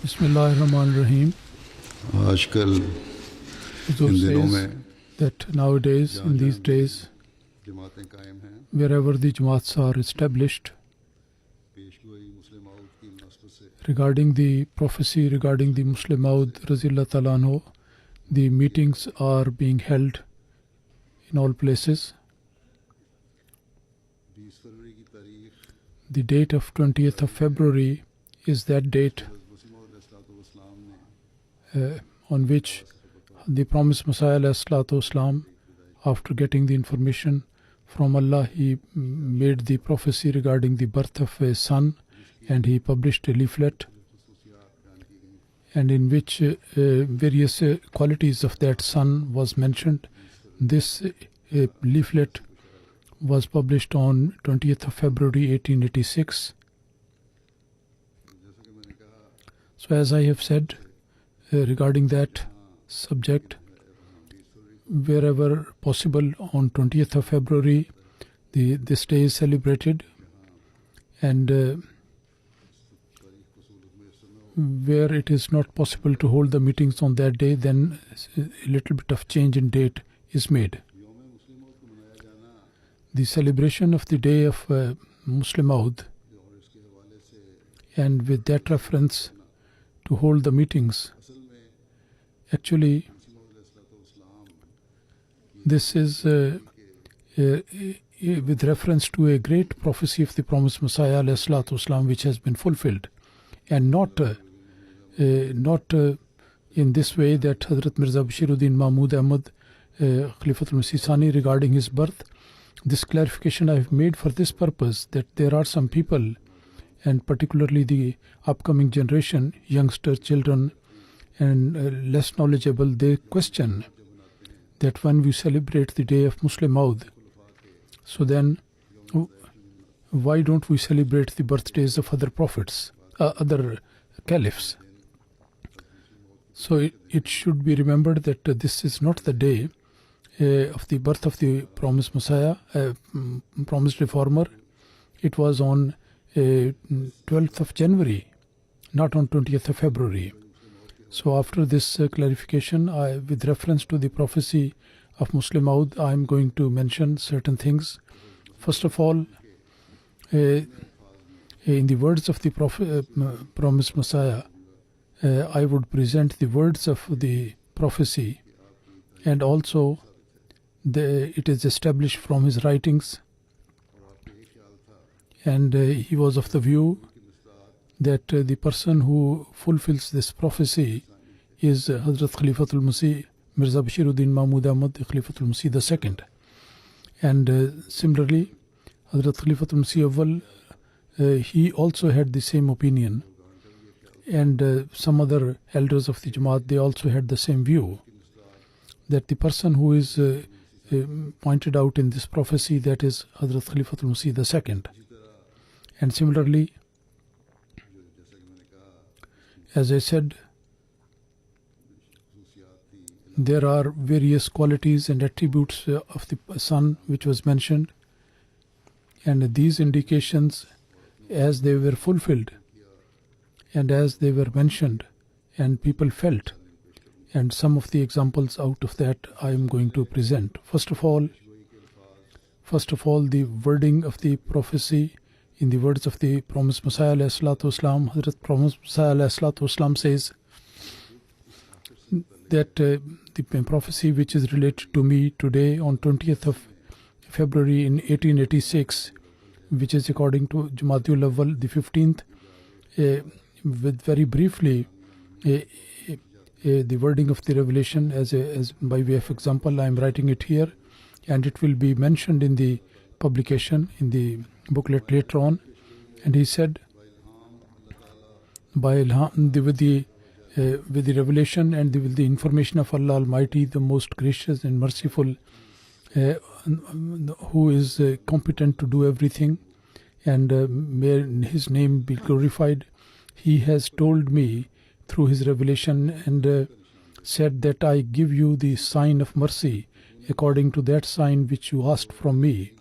Bismillahirrahmanirrahim. आजकल Futuh इन दिनों says में that nowadays, in these days, जमातें कायम हैं, wherever the Jamaats are established, पेशगोई मुस्लिम माऊद की मुनासबत से regarding the prophecy regarding the Muslim Maud Razillah Ta'ala anhu, the meetings are being held in all places. 20 फरवरी की तारीख The date of 20th of February is that date मसीह मौद ने on which the promised Messiah ﷺ, after getting the information from Allah, he made the prophecy regarding the birth of a son, and he published a leaflet, and in which various qualities of that son was mentioned. This leaflet was published on 20th of February 1886. So as I have said regarding that subject, wherever possible on 20th of February, this day is celebrated, and where it is not possible to hold the meetings on that day, then a little bit of change in date is made. The celebration of the day of Muslim Maud, and with that reference to hold the meetings, actually this is with reference to a great prophecy of the promised Messiah ﷺ, which has been fulfilled, and not in this way that Hazrat Mirza Mahmud Ahmad Khalifatul regarding his birth. This clarification I have made for this purpose, that there are some people, and particularly the upcoming generation, youngster children and less knowledgeable, they question that when we celebrate the day of Muslim Maud, so then why don't we celebrate the birthdays of other prophets, other caliphs? So it should be remembered that this is not the day of the birth of the promised Messiah, promised reformer. It was on 12th of January, not on 20th of February. So after this clarification, with reference to the prophecy of Muslim Maud, I am going to mention certain things. First of all, in the words of the promised Messiah, I would present the words of the prophecy, and also it is established from his writings, and he was of the view that the person who fulfills this prophecy is Hazrat Khalifatul Mirza Mahmud Ahmad Khalifatul Masih II. And similarly, Hazrat Khalifatul he also had the same opinion, and some other elders of the Jamaat, they also had the same view, that the person who is pointed out in this prophecy, that is Hazrat Khalifatul Masih II. And similarly, as I said, there are various qualities and attributes of the son which was mentioned, and these indications, as they were fulfilled and as they were mentioned and people felt, and some of the examples out of that I am going to present. First of all, the wording of the prophecy in the words of the promised Messiah ﷺ. Hazrat promised Messiah ﷺ says that the prophecy which is related to me today on 20th of February in 1886, which is according to Jamatul Awwal, the 15th, with very briefly the wording of the revelation as by way of example, I am writing it here, and it will be mentioned in the publication, in the booklet later on. And he said, by ilham, with the revelation and with the information of Allah Almighty, the most gracious and merciful, who is competent to do everything, and may his name be glorified, he has told me through his revelation and said that I give you the sign of mercy according to that sign which you asked from me.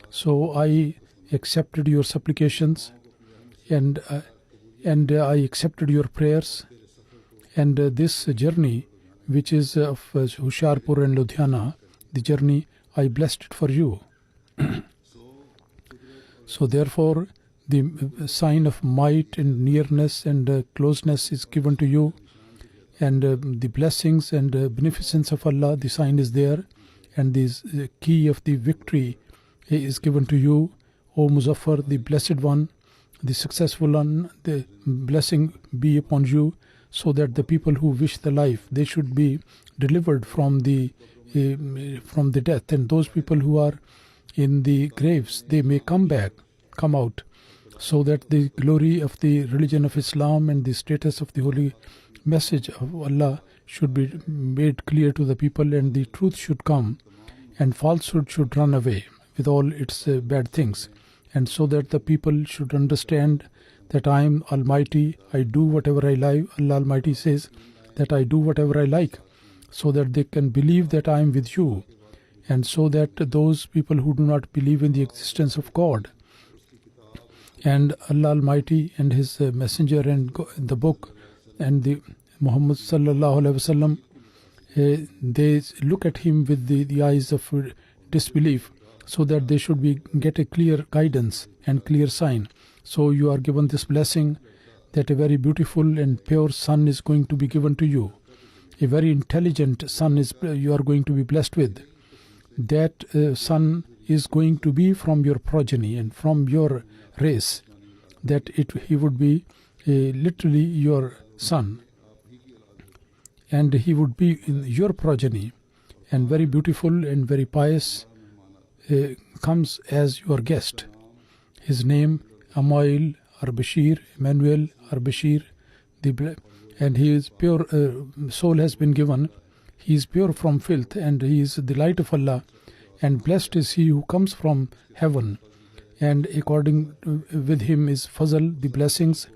So I accepted your supplications, and and I accepted your prayers. And this journey, which is of Husharpur and Ludhiana, the journey, I blessed it for you. So therefore, the sign of might and nearness and closeness is given to you, and the blessings and beneficence of Allah, the sign is there, and the key of the victory is given to you, O Muzaffar, the blessed one, the successful one. The blessing be upon you, so that the people who wish the life, they should be delivered from the death, and those people who are in the graves, they may come out, so that the glory of the religion of Islam and the status of the holy message of Allah should be made clear to the people, and the truth should come, and falsehood should run away with all its bad things, and so that the people should understand that I am Almighty, I do whatever I like. Allah Almighty says that I do whatever I like, so that they can believe that I am with you, and so that those people who do not believe in the existence of God and Allah Almighty and His messenger and the book and the Muhammad sallallahu alaihi wasallam, they look at him with the eyes of disbelief, so that they should get a clear guidance and clear sign. So you are given this blessing that a very beautiful and pure son is going to be given to you. A very intelligent son you are going to be blessed with. That son is going to be from your progeny and from your race. That he would be literally your son, and he would be in your progeny, and very beautiful and very pious, comes as your guest. His name Amail or Bashir, Emmanuel or Bashir, and he is pure, soul has been given. He is pure from filth, and he is the light of Allah, and blessed is he who comes from heaven, and according with him is Fazl, the blessings,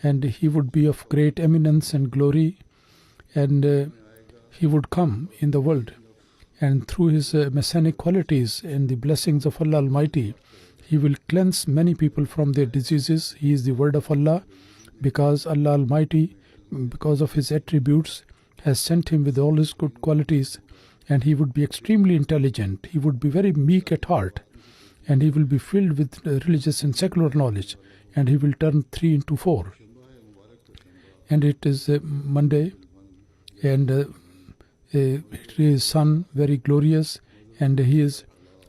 and he would be of great eminence and glory, and he would come in the world, and through his messianic qualities and the blessings of Allah Almighty, he will cleanse many people from their diseases. He is the word of Allah, because Allah Almighty, because of his attributes, has sent him with all his good qualities, and he would be extremely intelligent. He would be very meek at heart, and he will be filled with religious and secular knowledge, and he will turn 3 into 4. And it is Monday, and his son very glorious, and he is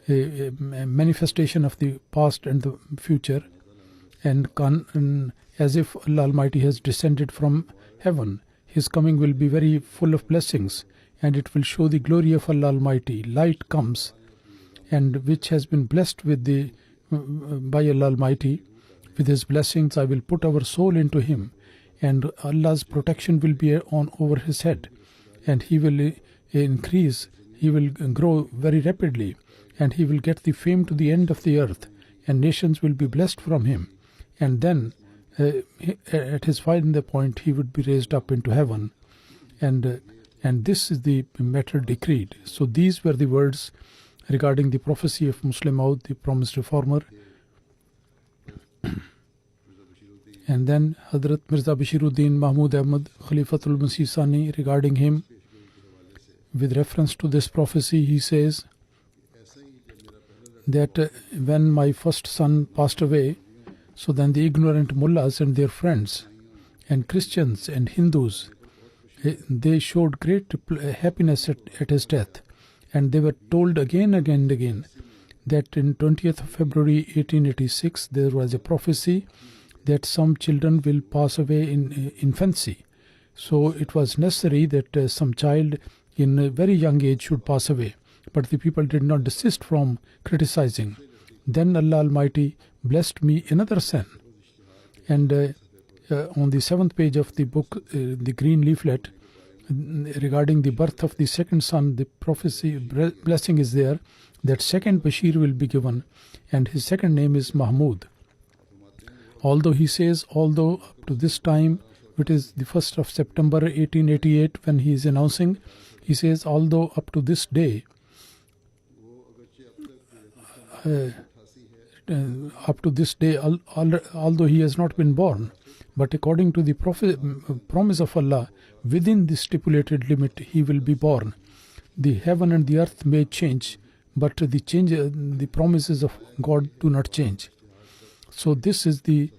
a manifestation of the past and the future, and as if Allah Almighty has descended from heaven. His coming will be very full of blessings, and it will show the glory of Allah Almighty. Light comes, and which has been blessed with by Allah Almighty. With his blessings I will put our soul into him, and Allah's protection will be over his head, and he will increase, he will grow very rapidly, and he will get the fame to the end of the earth, and nations will be blessed from him. And then at his final point he would be raised up into heaven, and this is the matter decreed. So these were the words regarding the prophecy of Musleh Maoud, the promised reformer. And then Hadhrat Mirza Bashiruddin Mahmud Ahmad Khalifatul Masih Sani, regarding him, with reference to this prophecy, he says that when my first son passed away, so then the ignorant mullahs and their friends and Christians and Hindus, they showed great happiness at his death, and they were told again and again that in 20th of February 1886 there was a prophecy that some children will pass away in infancy. So it was necessary that some child in a very young age should pass away, but the people did not desist from criticizing. Then Allah Almighty blessed me another son, and on the 7th page of the book, the green leaflet, regarding the birth of the second son, the prophecy blessing is there that second Bashir will be given, and his second name is Mahmud. Although he says, although up to this time, it is the 1st of September 1888 when he is announcing, he says, although up to this day up to this day, although he has not been born, but according to the promise of Allah, within the stipulated limit, he will be born. The heaven and the earth may change, but the promises of God do not change. So this is the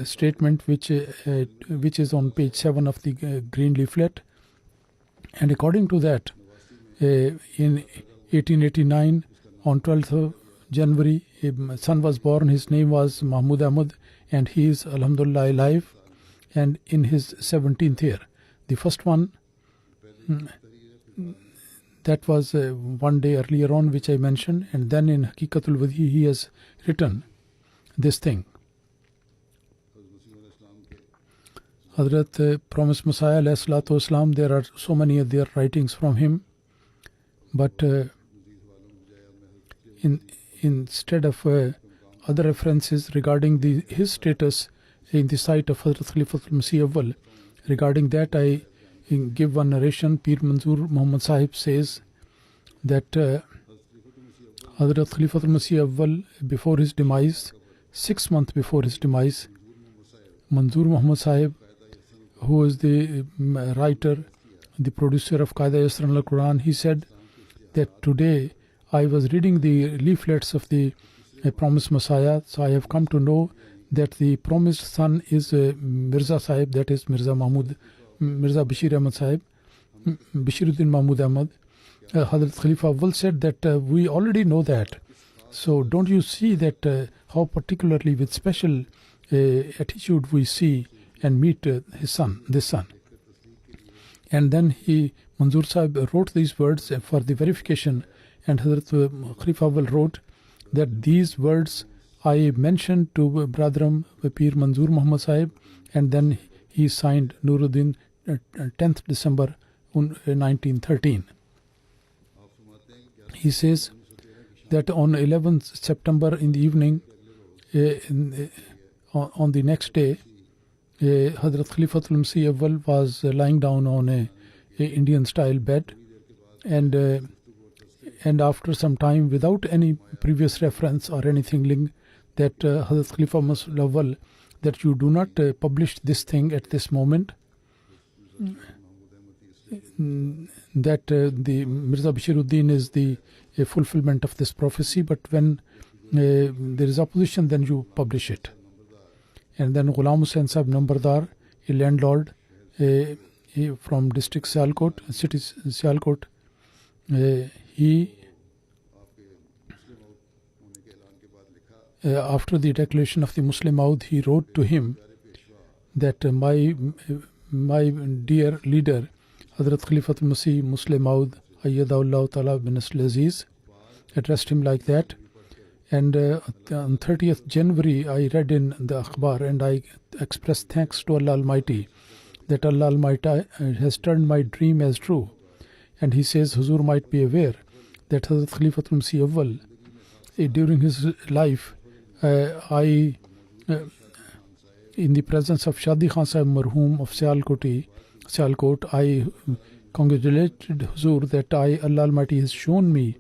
statement which is on page 7 of the green leaflet. And according to that, in 1889, on 12th of January, a son was born. His name was Mahmud Ahmad, and he is, alhamdulillah, alive and in his 17th year. The first one, that was one day earlier on, which I mentioned, and then in Hakikatul Wadi, he has written this thing. Hadhrat Promised Messiah, alayhi salatu wasalam, there are so many of their writings from him, but instead of other references regarding his status in the sight of Hazrat Khalifatul Masih Awwal, regarding that I give one narration. Pir Manzoor Muhammad Sahib says that Hazrat Khalifatul Masih Awwal, before his demise, 6 months before his demise, Manzoor Muhammad Sahib, who is the writer, the producer of Qaida Yasran al-Quran, he said that today I was reading the leaflets of the Promised Messiah, so I have come to know that the promised son is Mirza Sahib, that is Mirza Bashir Ahmad Sahib, Bashiruddin Mahmud Ahmad. Hazrat Khalifa Awwal said that we already know that. So don't you see that how particularly with special attitude we see and meet this son. And then Manzoor Sahib wrote these words for the verification, and Hazrat Khalifa Awwal wrote that these words I mentioned to Brother Pir Manzoor Muhammad Sahib, and then he signed Nuruddin 10th December 1913. He says that on 11th September in the evening, on the next day, Hazrat Khalifatul Masih Awwal was lying down on a Indian style bed, and after some time, without any previous reference or anything linked, that Hazrat Khalifa Masih Awwal, that you do not publish this thing at this moment, that the Mirza Bashiruddin is the fulfillment of this prophecy, but when there is opposition, then you publish it. And then Ghulam Hussain Sahib Nambardar, a landlord from district Sialkot, city Sialkot, he after the declaration of the Muslim Maoud, he wrote to him that my dear leader Hazrat Khalifatul Masih Masleh Maoud Ayyadahullah Ta'ala bin Asl Aziz, addressed him like that. And on 30th January, I read in the Akhbar, and I expressed thanks to Allah Almighty that Allah Almighty has turned my dream as true. And he says Huzur might be aware that Hazrat Khalifatul Masih Awwal, during his life, in the presence of Shadi Khan Sahib Marhoom of Sialkot, I congratulated Huzur that Allah Almighty has shown me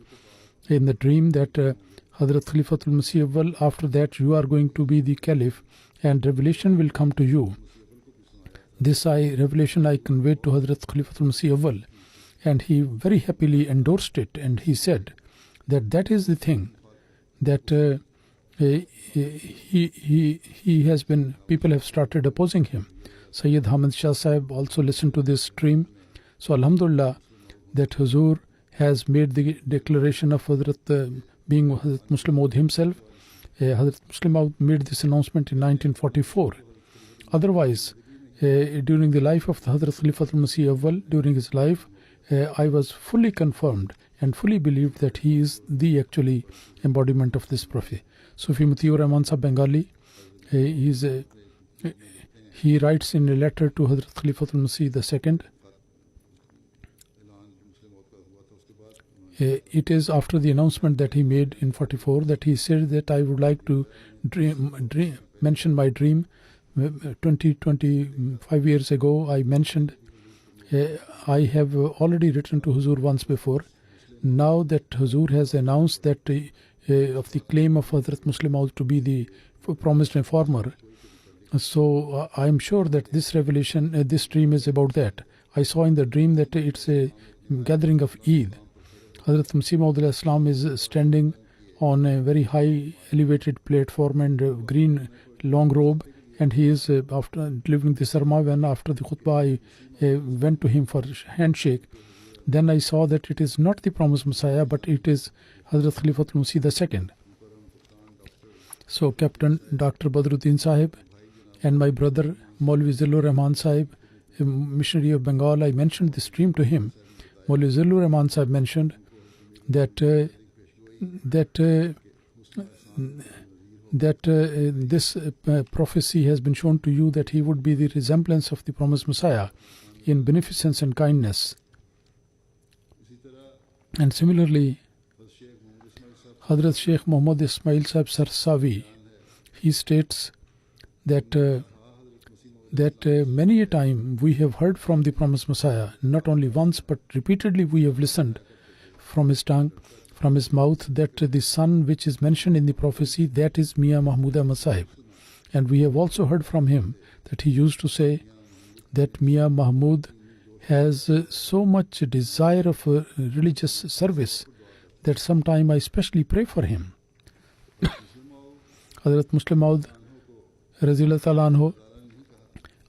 in the dream that Hazrat Khalifatul Masih Awwal, after that you are going to be the Caliph and revelation will come to you. This revelation I conveyed to Hazrat Khalifatul Masih Awwal, and he very happily endorsed it, and he said that is the thing that he has been, people have started opposing him. Sayyid Hamid Shah Sahib also listened to this dream. So Alhamdulillah that Huzur has made the declaration of Hadhrat being Hazrat Massih Maoud himself. Hazrat Massih Maoud made this announcement in 1944. Otherwise, during the life of Hazrat Khalifatul Masih Awwal, during his life, I was fully confirmed and fully believed that he is the actually embodiment of this prophet. Sufi Mutiur Rahman Sahib Bengali, he writes in a letter to Hazrat Khalifatul Masih II. It is after the announcement that he made in 44 that he said that I would like to mention my dream. 25 years ago I mentioned I have already written to Huzur once before. Now that Huzur has announced that of the claim of Hazrat Massih Maoud to be the promised reformer. So I am sure that this revelation, this dream is about that. I saw in the dream that it's a gathering of Eid. Hazrat Massih Maoud al-Islam is standing on a very high elevated platform and green long robe, and he is after delivering the sermon. When after the khutbah I went to him for handshake, then I saw that it is not the promised Messiah, but it is Hazrat Khalifatul II. So Captain Dr. Badruddin Sahib and my brother Maulvi Zillur Rahman Sahib, a missionary of Bengal, I mentioned this dream to him. Maulvi Zillur Rahman Sahib mentioned that this prophecy has been shown to you that he would be the resemblance of the promised Messiah in beneficence and kindness. And similarly, Hadhrat Sheikh Muhammad Ismail Sahib Sarsavi, he states that many a time we have heard from the promised Messiah, not only once but repeatedly we have listened from his tongue, from his mouth, that the son which is mentioned in the prophecy, that is Mia Mahmud Ahmad Sahib. And we have also heard from him that he used to say that Mia Mahmud has so much desire of religious service that sometime I especially pray for him. Hazrat Massih Maoud Razilullah Ta'ala Anhu,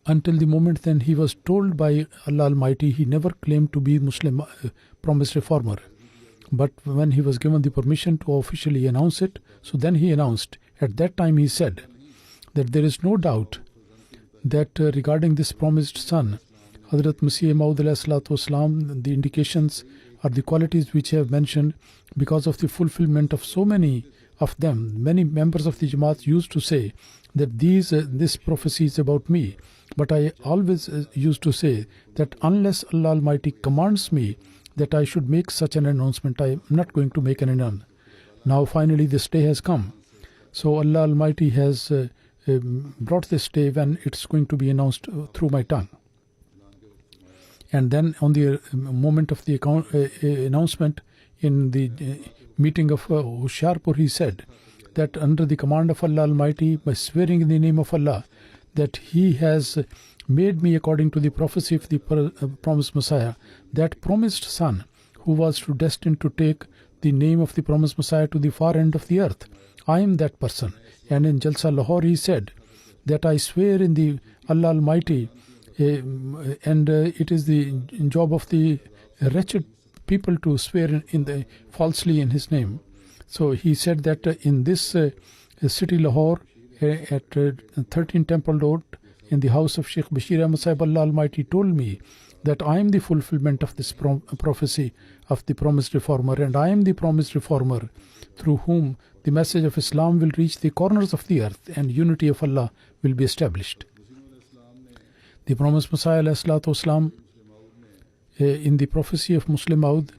until the moment then he was told by Allah Almighty, he never claimed to be Muslim promised reformer. But when he was given the permission to officially announce it, so then he announced. At that time he said that there is no doubt that regarding this promised son, Hazrat Massih Maoud ﷺ, the indications are the qualities which I have mentioned. Because of the fulfillment of so many of them, many members of the Jamaats used to say that this prophecy is about me. But I always used to say that unless Allah Almighty commands me that I should make such an announcement, I am not going to make an announcement. Now finally this day has come. So Allah Almighty has brought this day when it's going to be announced through my tongue. And then on the moment of the announcement in the meeting of Hoshiarpur, he said that under the command of Allah Almighty, by swearing in the name of Allah, that he has made me according to the prophecy of the promised Messiah, that promised son who was destined to take the name of the promised Messiah to the far end of the earth. I am that person. And in Jalsa Lahore he said that I swear in the Allah Almighty, and it is the job of the wretched people to swear falsely in his name. So he said that in this city Lahore, at 13 Temple Road, in the house of Sheikh Bashir Ahmad Sahib, Allah Almighty told me that I am the fulfillment of this prophecy of the promised reformer, and I am the promised reformer through whom the message of Islam will reach the corners of the earth and unity of Allah will be established. The promised Messiah ﷺ, in the prophecy of Massih Maoud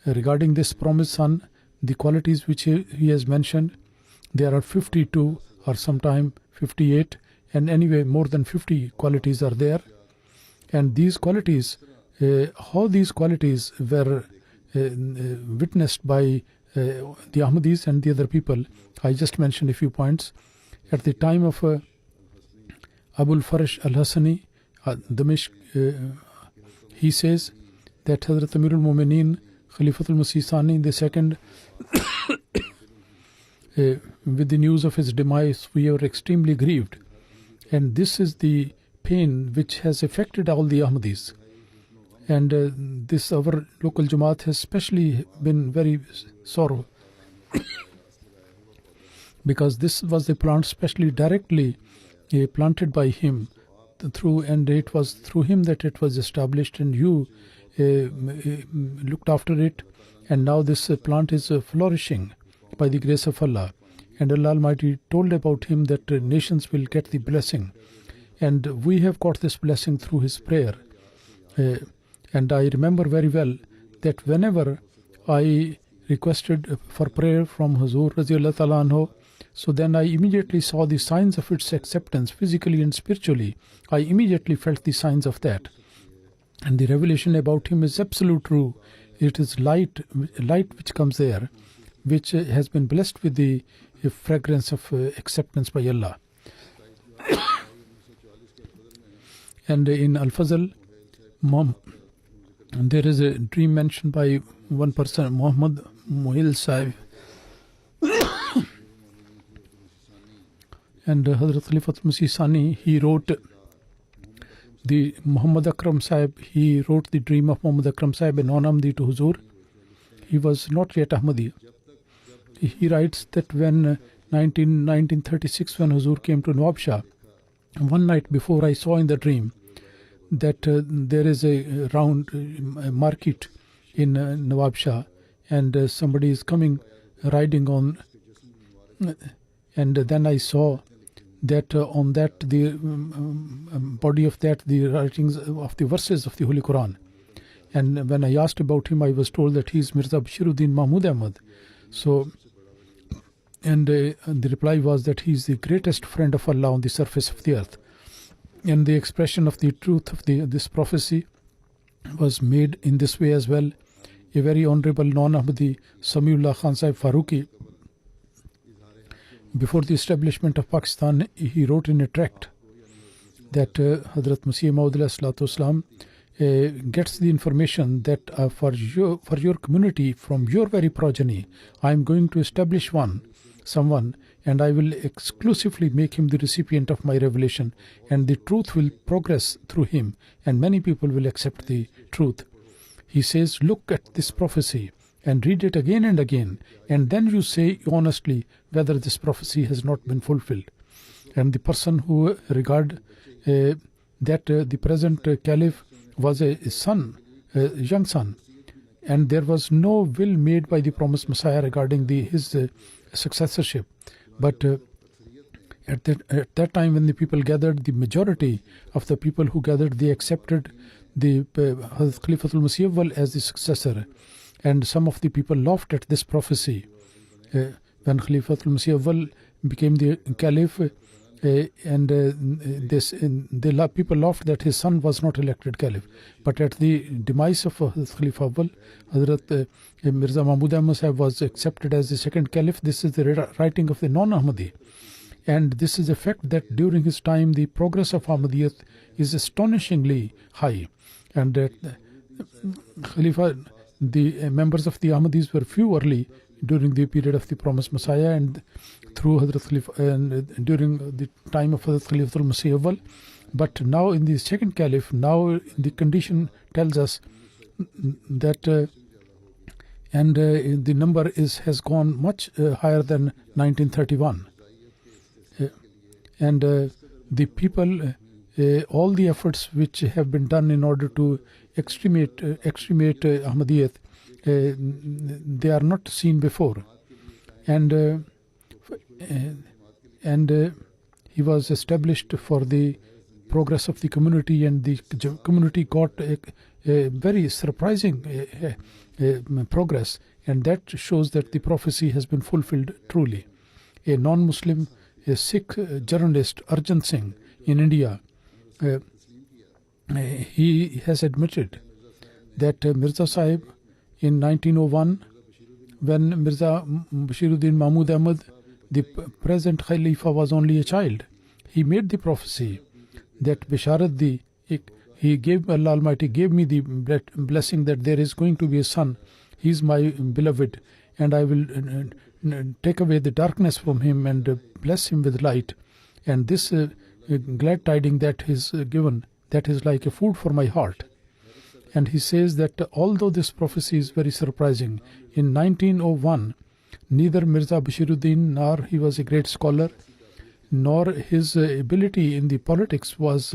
regarding this promised son, the qualities which he has mentioned, there are 52 or sometime 58, and anyway more than 50 qualities are there. And these qualities, how these qualities were witnessed by the Ahmadis and the other people, I just mentioned a few points. At the time of Abul Farash al-Hassani, Damishq, he says that Hazrat Amirul Mu'mineen Khalifatul Masih Sani II, with the news of his demise, we are extremely grieved. And this is the pain which has affected all the Ahmadis. And this our local Jamaat has especially been very sorrow because this was the plant specially directly planted by him and it was through him that it was established, and you looked after it, and now this plant is flourishing by the grace of Allah. And Allah Almighty told about him that nations will get the blessing, and we have got this blessing through his prayer. And I remember very well that whenever I requested for prayer from Hazur Razilullah Ta'ala Anhu, so then I immediately saw the signs of its acceptance physically and spiritually. I immediately felt the signs of that. And the revelation about him is absolute true. It is light which comes there. which has been blessed with the fragrance of acceptance by Allah. And in Al-Fazl, there is a dream mentioned by one person, Muhammad Muhil Sahib. And Hazrat Khalifatul Masih Sani, he wrote the Muhammad Akram Sahib, he wrote the dream of Muhammad Akram Sahib, a non-Ahmadi to Huzur. He was not yet Ahmadiyya. He writes that when 1936, when Huzur came to Nawab Shah, one night before I saw in the dream that there is a round market in Nawab Shah, and somebody is coming riding on, and then I saw that on that the body of that the writings of the verses of the Holy Quran. And when I asked about him, I was told that he is Mirza Bashiruddin Mahmud Ahmad. So, and the reply was that he is the greatest friend of Allah on the surface of the earth. And the expression of the truth of this prophecy was made in this way as well. A very honorable non-Ahmadi Samiullah Khan Sahib Farooqi, before the establishment of Pakistan, he wrote in a tract that Hazrat Massih Maoud gets the information that for your community, from your very progeny, I am going to establish someone, and I will exclusively make him the recipient of my revelation, and the truth will progress through him, and many people will accept the truth. He says, look at this prophecy and read it again and again, and then you say honestly whether this prophecy has not been fulfilled. And the person who regard that the present caliph was a young son, and there was no will made by the promised Messiah regarding his successorship. But at that time when the people gathered, the majority of the people who gathered, they accepted the Hazrat Khalifatul Masih as the successor. And some of the people laughed at this prophecy. When Khalifatul Masih became the caliph, people laughed that his son was not elected caliph. But at the demise of Khalifa Awwal, Hazrat Mirza Mahmud Ahmad Sahib was accepted as the second caliph. This is the writing of the non-Ahmadi. And this is a fact that during his time the progress of Ahmadiyyat is astonishingly high. And the members of the Ahmadis were few early during the period of the promised Messiah, and through Hadhrat Khalifa, and during the time of Hadhrat Khalifatul Masih Awwal. But now in the second caliph, now the condition tells us that the number has gone much higher than 1931. And the people, all the efforts which have been done in order to extremate Ahmadiyyat, they are not seen before. And he was established for the progress of the community, and the community got a very surprising progress, and that shows that the prophecy has been fulfilled truly. A non-Muslim, a Sikh journalist, Arjan Singh in India, he has admitted that Mirza Sahib in 1901, when Mirza Bashiruddin Mahmud Ahmad, the present Khalifa, was only a child, he made the prophecy that Bisharat Allah Almighty gave me the blessing that there is going to be a son. He is my beloved, and I will take away the darkness from him and bless him with light. And this glad tiding that is given, that is like a food for my heart. And he says that although this prophecy is very surprising, in 1901, neither Mirza Bashiruddin, nor he was a great scholar, nor his ability in the politics was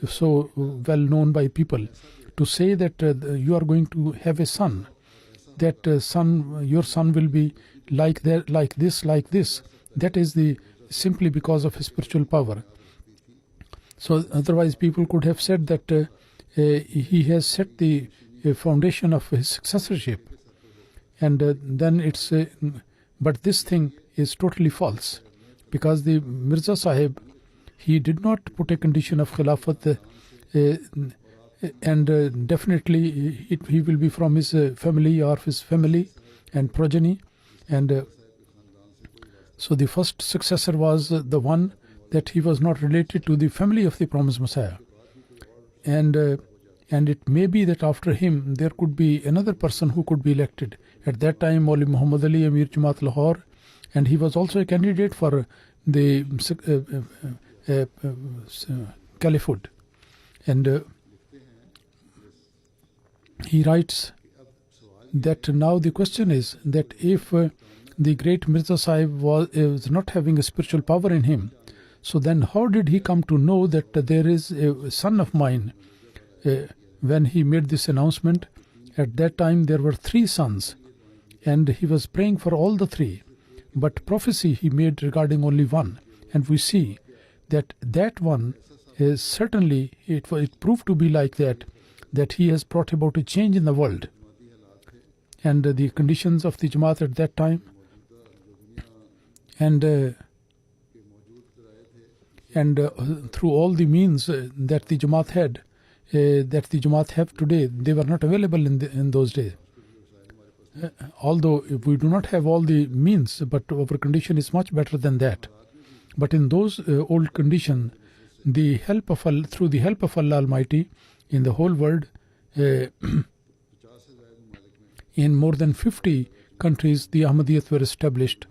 so well known by people, to say that you are going to have a son, that your son will be like that, like this. That is simply because of his spiritual power. So otherwise people could have said that he has set the foundation of his successorship, and then it's but this thing is totally false, because the Mirza Sahib, he did not put a condition of Khilafat, and definitely he will be from his family or his family and progeny, And so the first successor was the one that he was not related to the family of the promised Messiah. And it may be that after him there could be another person who could be elected. At that time, Maulvi Muhammad Ali, Amir Jamaat Lahore, and he was also a candidate for the Caliphate. And he writes that now the question is that if the great Mirza Sahib was not having a spiritual power in him, so then how did he come to know that there is a son of mine? When he made this announcement, at that time there were 3 sons, and he was praying for all the 3. But prophecy he made regarding only one, and we see that that one is certainly, it proved to be like that he has brought about a change in the world. And the conditions of the Jamaat at that time, and through all the means that the Jamaat had, that the Jamaat have today, they were not available in those days. Although we do not have all the means, but our condition is much better than that. But in those old conditions, through the help of Allah Almighty, in the whole world, in more than 50 countries, the Ahmadiyya were established,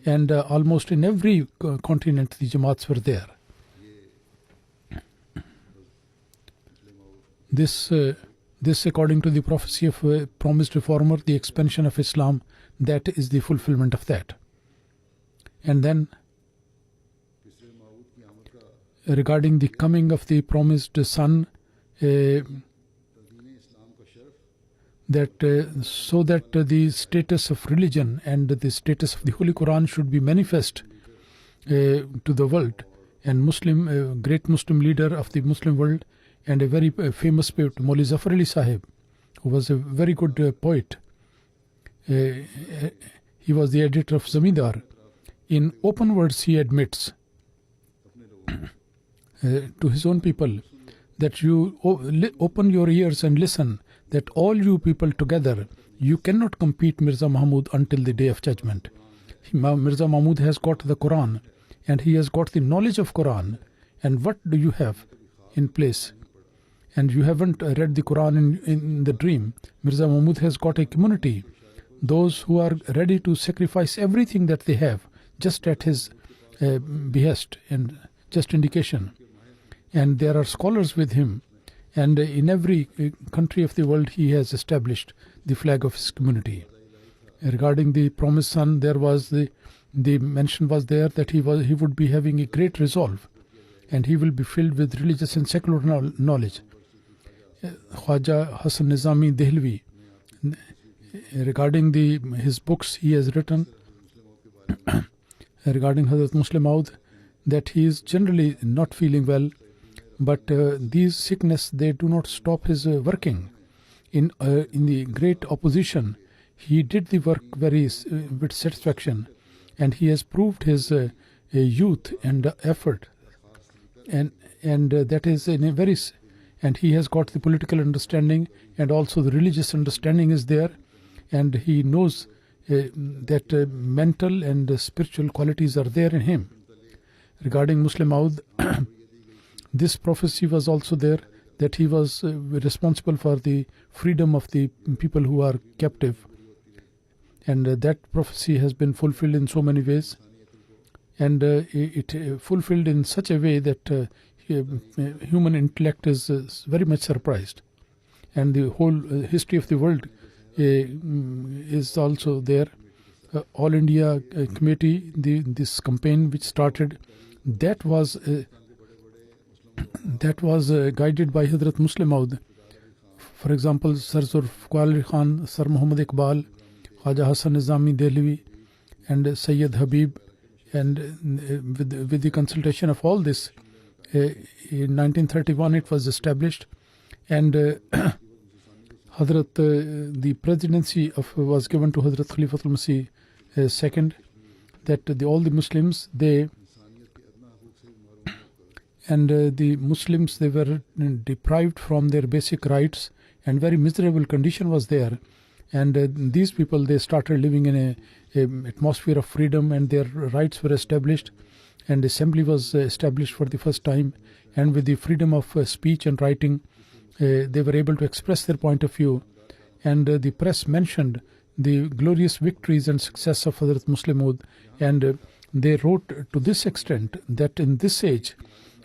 and almost in every continent, the Jamaats were there. This, according to the prophecy of a promised reformer, the expansion of Islam, that is the fulfillment of that. And then, regarding the coming of the promised son, so that the status of religion and the status of the Holy Quran should be manifest to the world. And great Muslim leader of the Muslim world, and a very famous poet, Maulvi Zafar Ali Sahib, who was a very good poet. He was the editor of Zamindar. In open words, he admits to his own people that you open your ears and listen, that all you people together, you cannot compete Mirza Mahmud until the day of judgment. Mirza Mahmud has got the Quran, and he has got the knowledge of Quran. And what do you have in place? And you haven't read the Quran in the dream. Mirza Mahmud has got a community, those who are ready to sacrifice everything that they have, just at his behest and just indication. And there are scholars with him, and in every country of the world he has established the flag of his community. Regarding the promised son, there was the mention was there that he would be having a great resolve, and he will be filled with religious and secular knowledge. Khwaja Hasan Nizami Dehlvi, regarding his books he has written regarding Hazrat Massih Maoud, that he is generally not feeling well, but these sickness, they do not stop his working. In the great opposition, he did the work with satisfaction, and he has proved his youth and effort, and that is in a very. And he has got the political understanding, and also the religious understanding is there, and he knows that mental and spiritual qualities are there in him. Regarding Massih Maoud, this prophecy was also there, that he was responsible for the freedom of the people who are captive, and that prophecy has been fulfilled in so many ways, and it fulfilled in such a way that human intellect is very much surprised, and the whole history of the world is also there. All India Committee, this campaign which started, that was guided by Hazrat Massih Maoud. For example, Sir Zulfikar Khan, Sir Muhammad Iqbal, Khwaja Hasan Nizami Dehlvi, and Sayyid Habib, and with the consultation of all this, in 1931 it was established, and Hadhrat, the presidency was given to Hadhrat Khalifatul Masih II, that all the Muslims, the Muslims, they were deprived from their basic rights, and very miserable condition was there, And these people, they started living in a atmosphere of freedom, and their rights were established, and assembly was established for the first time. And with the freedom of speech and writing, they were able to express their point of view. And the press mentioned the glorious victories and success of Hazrat Massih Maoud, and they wrote to this extent that in this age,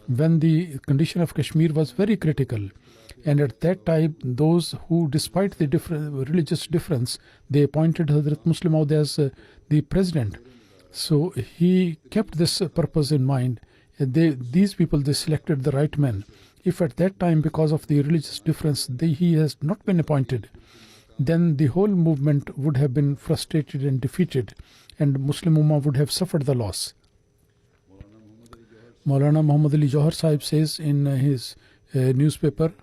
when the condition of Kashmir was very critical, and at that time those who, despite the religious difference, they appointed Hazrat Massih Maoud as the president. So he kept this purpose in mind. These people, they selected the right men. If at that time, because of the religious difference, he has not been appointed, then the whole movement would have been frustrated and defeated, and Muslim Ummah would have suffered the loss. Maulana Muhammad Ali Johar Sahib says in his newspaper,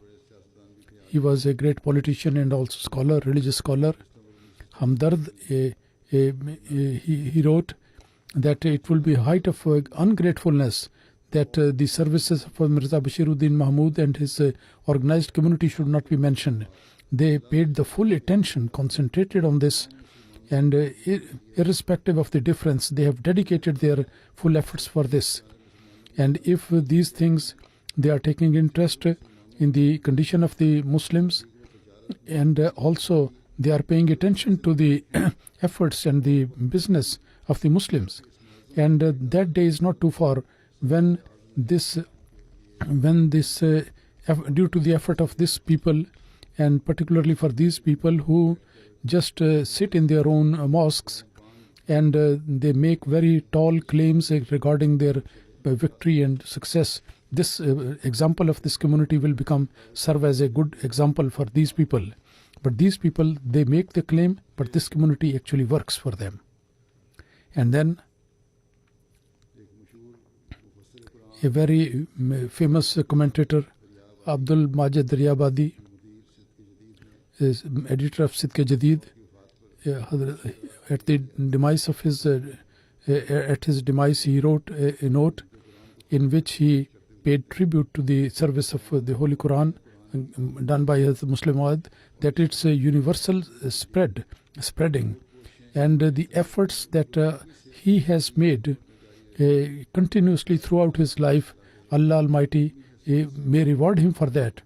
he was a great politician and also scholar, religious scholar. Hamdard, he wrote that it will be height of ungratefulness that the services of Mirza Bashiruddin Mahmud and his organized community should not be mentioned. They paid the full attention, concentrated on this, and irrespective of the difference, they have dedicated their full efforts for this. And if these things, they are taking interest in the condition of the Muslims, and also they are paying attention to the efforts and the business of the Muslims. And that day is not too far when this due to the effort of this people, and particularly for these people who just sit in their own mosques, and they make very tall claims regarding their victory and success. This example of this community will serve as a good example for these people. But these people, they make the claim, but this community actually works for them. And then a very famous commentator, Abdul Majid Daryabadi, is editor of Sidq Jadid, at the demise of his demise, he wrote a note in which he paid tribute to the service of the Holy Quran done by Hazrat Massih Maoud, that it's a universal spreading, and the efforts that he has made continuously throughout his life, Allah Almighty may reward him for that.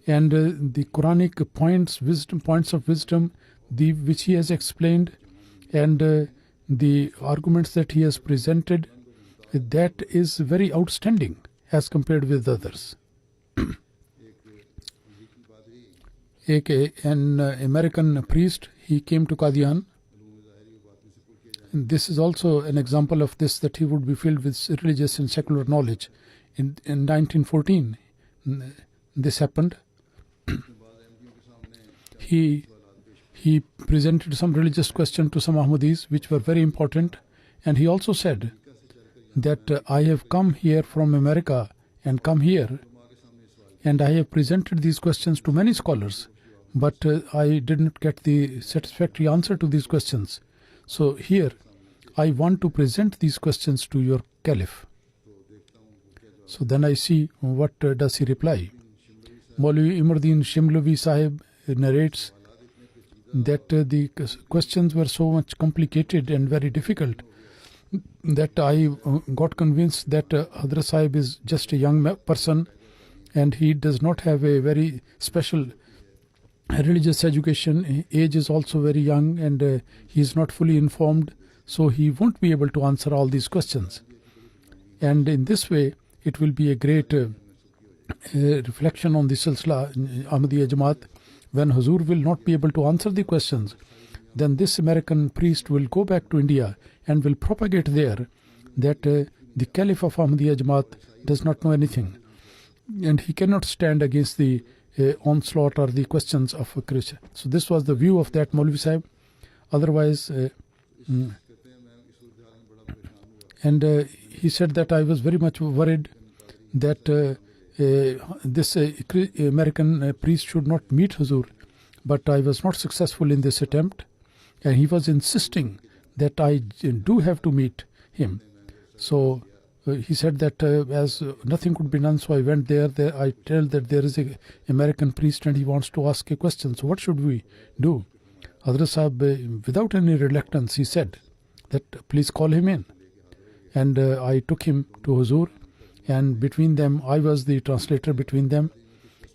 And the Quranic points of wisdom, which he has explained, and the arguments that he has presented, that is very outstanding as compared with others. An American priest, he came to Qadian. And this is also an example of this, that he would be filled with religious and secular knowledge. In 1914, this happened. He presented some religious question to some Ahmadis, which were very important. And he also said that I have come here from America and come here, and I have presented these questions to many scholars, but I did not get the satisfactory answer to these questions. So here, I want to present these questions to your Caliph. So then I see what does he reply. Maulvi Imruddin Shimlavi Sahib narrates that the questions were so much complicated and very difficult that I got convinced that Hadhrat Sahib is just a young person, and he does not have a very special religious education. Age is also very young, and he is not fully informed, so he won't be able to answer all these questions. And in this way, it will be a great reflection on the Silsila Ahmadiyya Jamaat. When Hazur will not be able to answer the questions, then this American priest will go back to India and will propagate there that the Caliph of Ahmadiyya Jamaat does not know anything, and he cannot stand against the onslaught or the questions of a Christian. So this was the view of that Maulvi Sahib. Otherwise, and he said that I was very much worried that this American priest should not meet Hazur, but I was not successful in this attempt, and he was insisting that I do have to meet him. So he said that as nothing could be done, so I went there. I tell that there is a American priest and he wants to ask a question. So what should we do? Hazrat Sahib, without any reluctance, he said that please call him in. And I took him to Huzur, and between them, I was the translator between them.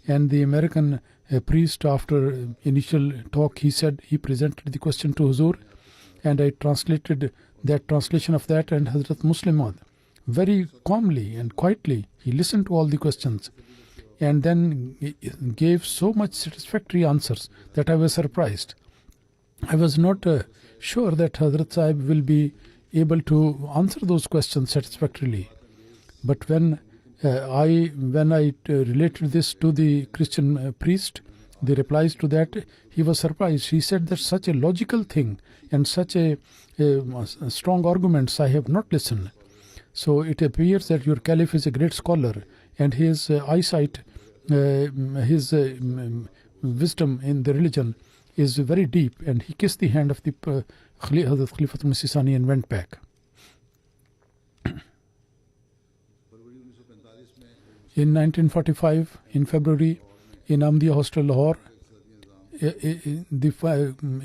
And the American priest, after initial talk, he said, he presented the question to Huzur, and I translated that translation of that, and Hazrat Massih Maoud, very calmly and quietly, he listened to all the questions, and then gave so much satisfactory answers that I was surprised. I was not sure that Hazrat Sahib will be able to answer those questions satisfactorily. But when I related this to the Christian priest, the replies to that, he was surprised. He said that such a logical thing and such a strong arguments I have not listened. So it appears that your caliph is a great scholar, and his eyesight, his wisdom in the religion is very deep. And he kissed the hand of the Hazrat Khalifatul and went back. In 1945, in February, in Ahmadiyya Hostel, Lahore, the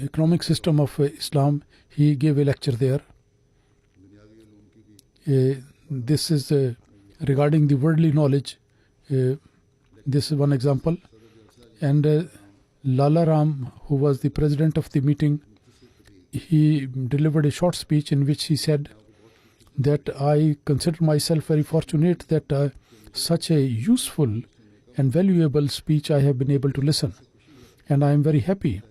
economic system of Islam, he gave a lecture there. This is regarding the worldly knowledge. This is one example. And Lala Ram, who was the president of the meeting, he delivered a short speech in which he said that I consider myself very fortunate that such a useful and valuable speech I have been able to listen. And I am very happy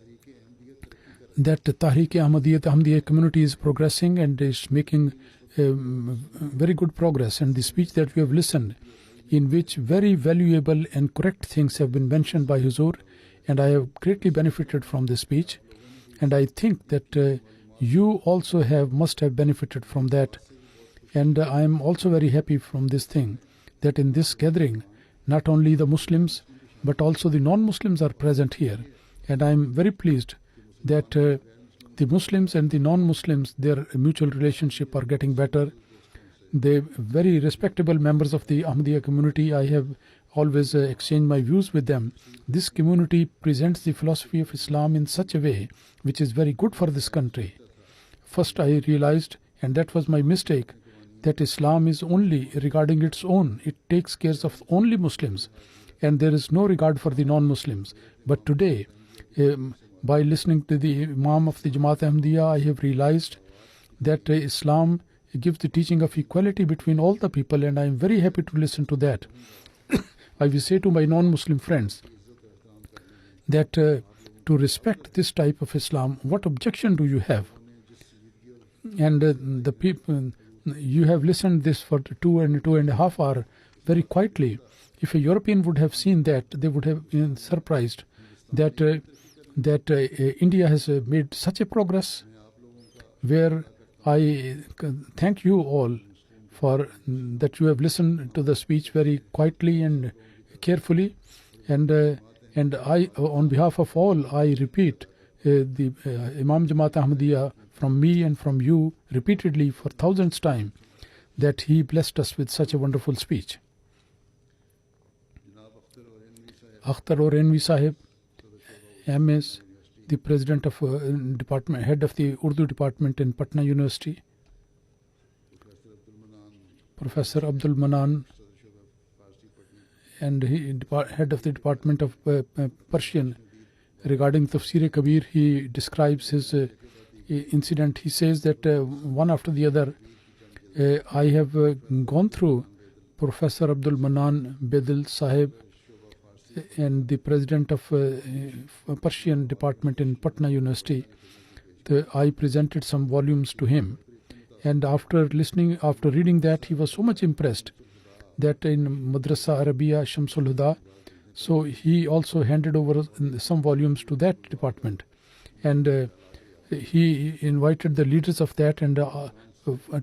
that Ahmadiyya, the Ahmadiyya community is progressing and is making very good progress. And the speech that we have listened, in which very valuable and correct things have been mentioned by Huzur, and I have greatly benefited from this speech. And I think that you also must have benefited from that. And I am also very happy from this thing, that in this gathering, not only the Muslims, but also the non-Muslims are present here. And I am very pleased that the Muslims and the non-Muslims, their mutual relationship are getting better. They very respectable members of the Ahmadiyya community. I have always exchanged my views with them. This community presents the philosophy of Islam in such a way which is very good for this country. First I realized, and that was my mistake, that Islam is only regarding its own. It takes care of only Muslims, and there is no regard for the non-Muslims. But today, by listening to the Imam of the Jamaat Ahmadiyya, I have realized that Islam gives the teaching of equality between all the people, and I am very happy to listen to that. I will say to my non-Muslim friends that to respect this type of Islam, what objection do you have? And the people, you have listened this for 2.5 hours very quietly. If a European would have seen that, they would have been surprised that India has made such a progress, where I thank you all for that you have listened to the speech very quietly and carefully. And I, on behalf of all, I repeat the Imam Jamaat Ahmadiyya from me and from you repeatedly for thousands times, that he blessed us with such a wonderful speech. Akhtar or Envi Sahib, MS, the president of department, head of the Urdu department in Patna University, Professor Abdul Manan, and he head of the department of Persian. Regarding Tafsir Kabir, he describes his incident. He says that one after the other, I have gone through Professor Abdul Manan Bedil Sahib and the president of Persian department in Patna University. I presented some volumes to him, and after reading that, he was so much impressed that in Madrasa Arabiya Shamsul Huda, so he also handed over some volumes to that department, and he invited the leaders of that and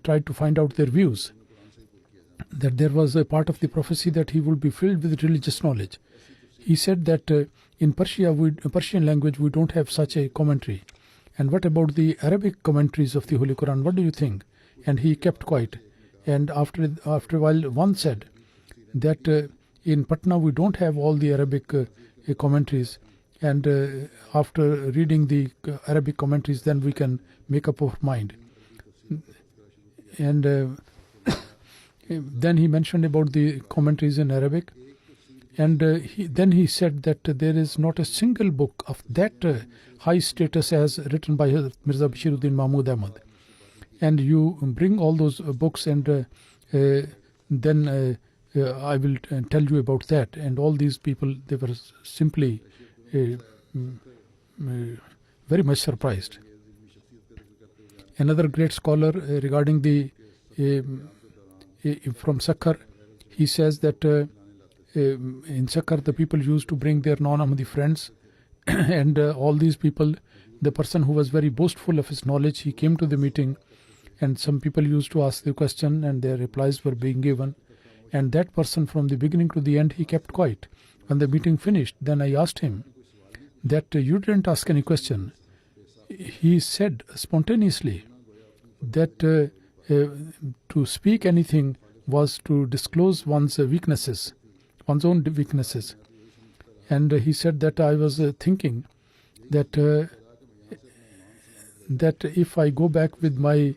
tried to find out their views, that there was a part of the prophecy that he would be filled with religious knowledge. He said that in Persian language we don't have such a commentary, and what about the Arabic commentaries of the Holy Quran, what do you think? And he kept quiet. And after a while, one said that in Patna we don't have all the Arabic commentaries, and after reading the Arabic commentaries, then we can make up our mind. And then he mentioned about the commentaries in Arabic, and then he said that there is not a single book of that high status as written by Mirza Bashiruddin Mahmud Ahmad. And you bring all those books, and then I will tell you about that. And all these people, they were simply very much surprised. Another great scholar regarding the from Sakkar, he says that in Sakkar the people used to bring their non-Ahmadi friends, and all these people, the person who was very boastful of his knowledge, he came to the meeting, and some people used to ask the question and their replies were being given, and that person from the beginning to the end, he kept quiet. When the meeting finished, then I asked him that you didn't ask any question. He said spontaneously that to speak anything was to disclose one's weaknesses, one's own weaknesses. And he said that I was thinking that that if I go back with my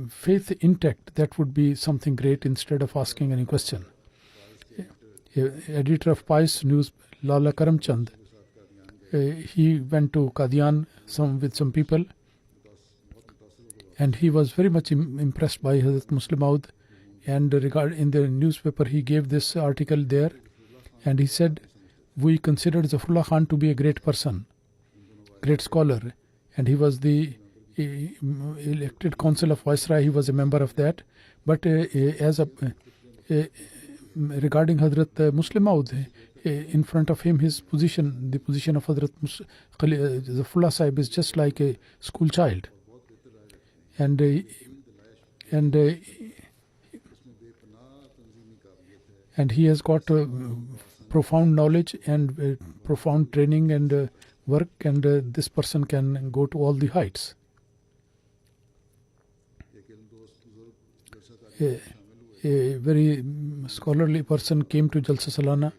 faith intact, that would be something great instead of asking any question. Editor of Pious News, Lala Karamchand, he went to Qadian with some people, and he was very much impressed by Hazrat Massih Maoud. And in the newspaper, he gave this article there, and he said, we considered Zafrullah Khan to be a great person, great scholar, and he was the elected council of Viceroy. He was a member of that. But regarding Hazrat Massih Maoud, in front of him, his position, the position of Hazrat Zafrullah Sahib is just like a school child. And he has got profound knowledge and profound training and work, and this person can go to all the heights. A very scholarly person came to Jalsa Salana,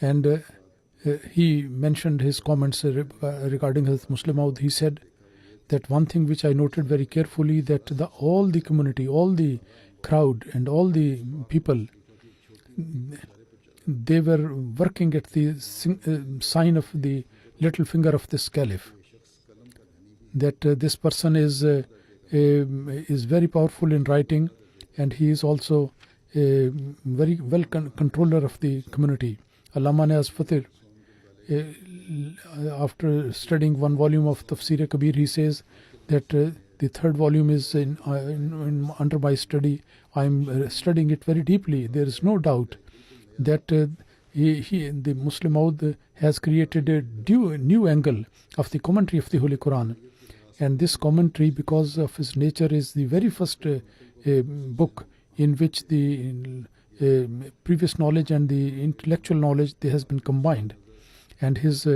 and he mentioned his comments regarding Hazrat Massih Maoud. He said that one thing which I noted very carefully, that all the community, all the crowd and all the people, they were working at the sign of the little finger of this caliph, that this person is very powerful in writing, and he is also a very well controller of the community. Allama ne as Futuh, after studying one volume of Tafsir Kabir, he says that the third volume is under my study. I am studying it very deeply. There is no doubt that the Massih Maoud has created a new angle of the commentary of the Holy Quran. And this commentary, because of his nature, is the very first book in which the previous knowledge and the intellectual knowledge, they has been combined. And his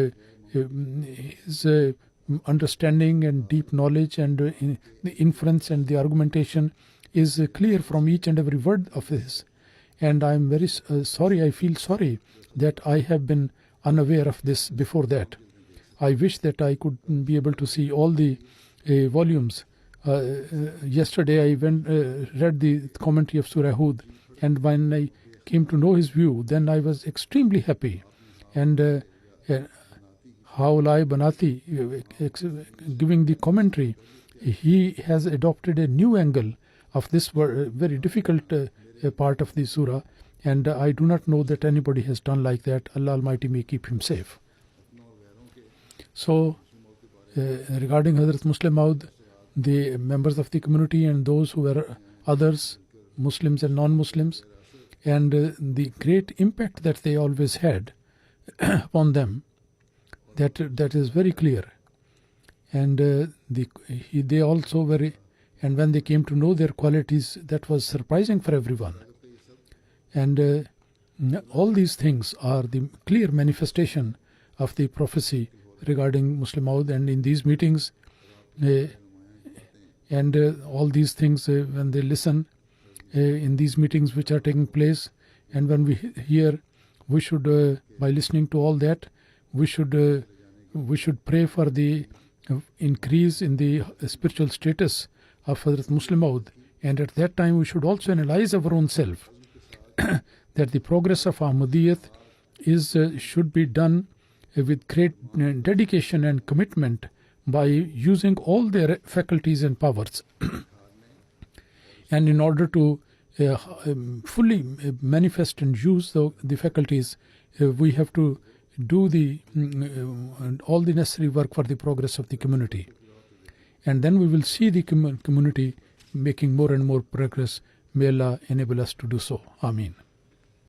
understanding and deep knowledge and the inference and the argumentation is clear from each and every word of his. And I am very sorry, I feel sorry that I have been unaware of this before that. I wish that I could be able to see all the volumes. Yesterday I read the commentary of Surah Hud, and when I came to know his view, then I was extremely happy. And Haulai Banati, giving the commentary, he has adopted a new angle of this very difficult part of the surah, and I do not know that anybody has done like that. Allah Almighty may keep him safe. So, regarding Hazrat Massih Maoud, the members of the community and those who were others, Muslims and non-Muslims, and the great impact that they always had upon them, that is very clear. And they also very, and when they came to know their qualities, that was surprising for everyone. And all these things are the clear manifestation of the prophecy regarding Massih Maoud. And in these meetings, and all these things, when they listen in these meetings which are taking place, and when we hear, we should, by listening to all that, we should we should pray for the increase in the spiritual status of Hazrat Massih Maoud, and at that time we should also analyze our own self that the progress of Ahmadiyya should be done with great dedication and commitment by using all their faculties and powers. And in order to fully manifest and use the faculties, we have to do all the necessary work for the progress of the community. And then we will see the community making more and more progress. May Allah enable us to do so. Ameen.